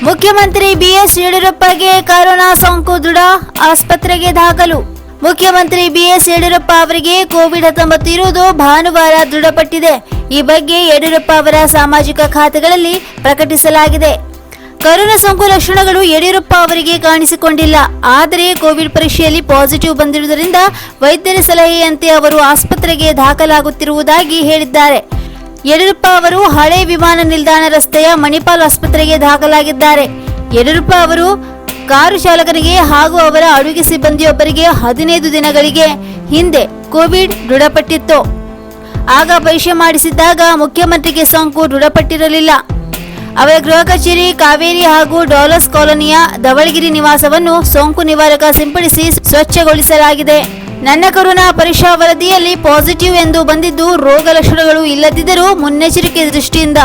ಮುಖ್ಯಮಂತ್ರಿ BS ಯಡಿಯೂರಪ್ಪಗೆ corona ಸೋಂಕು ದೃಢ, ಆಸ್ಪತ್ರೆಗೆ ದಾಖಲು. ಮುಖ್ಯಮಂತ್ರಿ ಬಿಎಸ್ ಯಡಿಯೂರಪ್ಪ ಅವರಿಗೆ ಕೋವಿಡ್-19 ಇರುವುದು ಭಾನುವಾರ ದೃಢಪಟ್ಟಿದೆ. ಈ ಬಗ್ಗೆ ಯಡಿಯೂರಪ್ಪ ಅವರ ಸಾಮಾಜಿಕ ಖಾತೆಗಳಲ್ಲಿ ಪ್ರಕಟಿಸಲಾಗಿದೆ. ಕೊರೋನಾ ಸೋಂಕು ಲಕ್ಷಣಗಳು ಯಡಿಯೂರಪ್ಪ ಅವರಿಗೆ ಕಾಣಿಸಿಕೊಂಡಿಲ್ಲ. ಆದರೆ ಕೋವಿಡ್ ಪರೀಕ್ಷೆಯಲ್ಲಿ ಪಾಸಿಟಿವ್ ಬಂದಿರುವುದರಿಂದ ವೈದ್ಯರ ಸಲಹೆಯಂತೆ ಅವರು ಆಸ್ಪತ್ರೆಗೆ ದಾಖಲಾಗುತ್ತಿರುವುದಾಗಿ ಹೇಳಿದ್ದಾರೆ. ಯಡಿಯೂರಪ್ಪ ಅವರು ಹಳೆ ವಿಮಾನ ನಿಲ್ದಾಣ ರಸ್ತೆಯ ಮಣಿಪಾಲ್ ಆಸ್ಪತ್ರೆಗೆ ದಾಖಲಾಗಿದ್ದಾರೆ. ಯಡಿಯೂರಪ್ಪ ಅವರು ಕಾರು ಚಾಲಕನಿಗೆ ಹಾಗೂ ಅವರ ಅಡುಗೆ ಸಿಬ್ಬಂದಿಯೊಬ್ಬರಿಗೆ 15 ದಿನಗಳಿಗೆ ಹಿಂದೆ ಕೋವಿಡ್ ದೃಢಪಟ್ಟಿತ್ತು. ಆಗ ಪರೀಕ್ಷೆ ಮಾಡಿಸಿದ್ದಾಗ ಮುಖ್ಯಮಂತ್ರಿಗೆ ಸೋಂಕು ದೃಢಪಟ್ಟಿರಲಿಲ್ಲ. ಅವರ ಗೃಹ ಕಚೇರಿ ಕಾವೇರಿ ಹಾಗೂ ಡಾಲರ್ಸ್ ಕಾಲೋನಿಯ ಧವಳಗಿರಿ ನಿವಾಸವನ್ನು ಸೋಂಕು ನಿವಾರಕ ಸಿಂಪಡಿಸಿ ಸ್ವಚ್ಛಗೊಳಿಸಲಾಗಿದೆ. ನನ್ನ ಕೊರೋನಾ ಪರೀಕ್ಷಾ ವರದಿಯಲ್ಲಿ ಪಾಸಿಟಿವ್ ಎಂದು ಬಂದಿದ್ದು, ರೋಗ ಲಕ್ಷಣಗಳು ಇಲ್ಲದಿದ್ದರೂ ಮುನ್ನೆಚ್ಚರಿಕೆ ದೃಷ್ಟಿಯಿಂದ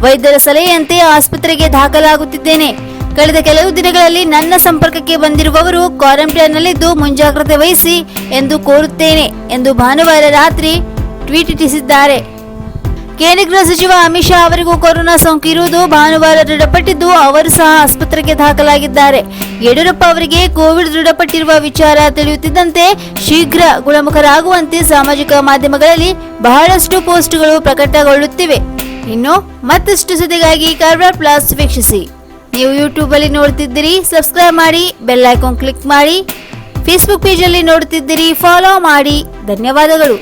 ವೈದ್ಯರ ಸಲಹೆಯಂತೆ ಆಸ್ಪತ್ರೆಗೆ ದಾಖಲಾಗುತ್ತಿದ್ದೇನೆ. ಕಳೆದ ಕೆಲವು ದಿನಗಳಲ್ಲಿ ನನ್ನ ಸಂಪರ್ಕಕ್ಕೆ ಬಂದಿರುವವರು ಕ್ವಾರಂಟೈನ್ನಲ್ಲಿದ್ದು ಮುಂಜಾಗ್ರತೆ ವಹಿಸಿ ಎಂದು ಕೋರುತ್ತೇನೆ ಎಂದು ಭಾನುವಾರ ರಾತ್ರಿ ಟ್ವೀಟ್ ಇಟ್ಟಿದ್ದಾರೆ. ಕೇಂದ್ರ ಗೃಹ ಸಚಿವ ಅಮಿತ್ ಶಾ ಅವರಿಗೂ ಕೊರೋನಾ ಸೋಂಕು ಇರುವುದು ಭಾನುವಾರ ದೃಢಪಟ್ಟಿದ್ದು, ಅವರು ಸಹ ಆಸ್ಪತ್ರೆಗೆ ದಾಖಲಾಗಿದ್ದಾರೆ. ಯಡಿಯೂರಪ್ಪ ಅವರಿಗೆ ಕೋವಿಡ್ ದೃಢಪಟ್ಟಿರುವ ವಿಚಾರ ತಿಳಿಯುತ್ತಿದ್ದಂತೆ ಶೀಘ್ರ ಗುಣಮುಖರಾಗುವಂತೆ ಸಾಮಾಜಿಕ ಮಾಧ್ಯಮಗಳಲ್ಲಿ ಬಹಳಷ್ಟು ಪೋಸ್ಟ್ಗಳು ಪ್ರಕಟಗೊಳ್ಳುತ್ತಿವೆ. ಇನ್ನು ಮತ್ತಷ್ಟು ಸುದ್ದಿಗಾಗಿ ಕಾರ್ವಾರ ಪ್ಲಸ್ ವೀಕ್ಷಿಸಿ. ನೀವು ಯೂಟ್ಯೂಬ್ ಅಲ್ಲಿ ನೋಡ್ತಿದ್ದೀರಿ, ಸಬ್ಸ್ಕ್ರೈಬ್ ಮಾಡಿ, ಬೆಲ್ ಐಕಾನ್ ಕ್ಲಿಕ್ ಮಾಡಿ. ಫೇಸ್ಬುಕ್ ಪೇಜ್ ಅಲ್ಲಿ ನೋಡ್ತಿದ್ದೀರಿ, ಫಾಲೋ ಮಾಡಿ. ಧನ್ಯವಾದಗಳು.